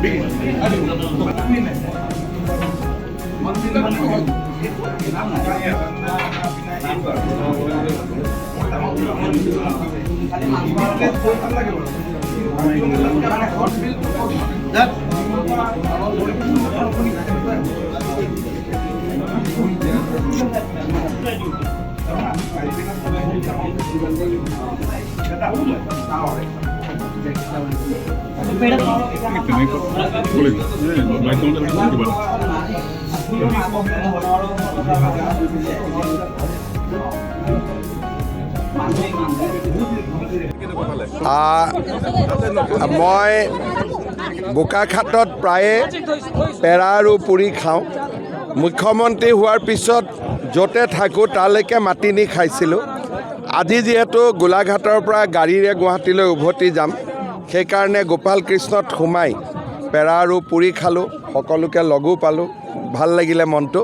মই বোকাখাটত প্ৰায়ে পেৰা আৰু পুৰি খাওঁ। মুখ্যমন্ত্ৰী হোৱাৰ পিছত য'তে থাকোঁ তালৈকে মাতি নি খাইছিলোঁ। আজি যিহেতু গোলাঘাটৰ পৰা গাড়ীৰে গুৱাহাটীলৈ উভতি যাম, সেইকাৰণে গোপাল কৃষ্ণত সোমাই পেৰা আৰু পুৰি খালোঁ, সকলোকে লগো পালোঁ, ভাল লাগিলে মনটো।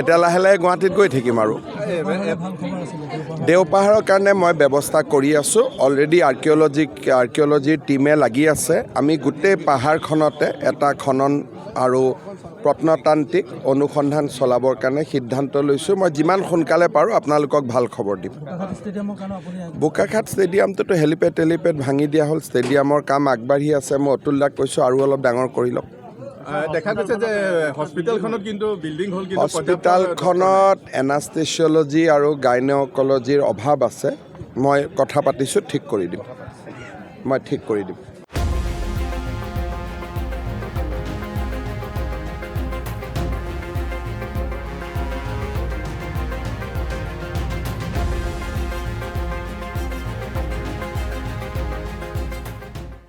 এতিয়া লাহে লাহে গুৱাহাটীত গৈ থাকিম আৰু দেওপাহাৰৰ কাৰণে মই ব্যৱস্থা কৰি আছোঁ। অলৰেডি আৰ্কিঅ'লজিৰ টীমে লাগি আছে। আমি গোটেই পাহাৰখনতে এটা খনন আৰু প্ৰত্নতান্ত্ৰিক অনুসন্ধান চলাবৰ কাৰণে সিদ্ধান্ত লৈছোঁ। মই যিমান সোনকালে পাৰোঁ আপোনালোকক ভাল খবৰ দিম। বোকাখাট ষ্টেডিয়ামটোতো হেলিপেড ভাঙি দিয়া হ'ল। ষ্টেডিয়ামৰ কাম আগবাঢ়ি আছে। মই অতুল দাক কৈছোঁ আৰু অলপ ডাঙৰ কৰি লওক। দেখা গৈছে যে হস্পিটেলখনত কিন্তু বিল্ডিং হ'ল, হস্পিটেলখনত এনাষ্টেচিয়লজি আৰু গাইনকলজিৰ অভাৱ আছে। মই কথা পাতিছোঁ, ঠিক কৰি দিম।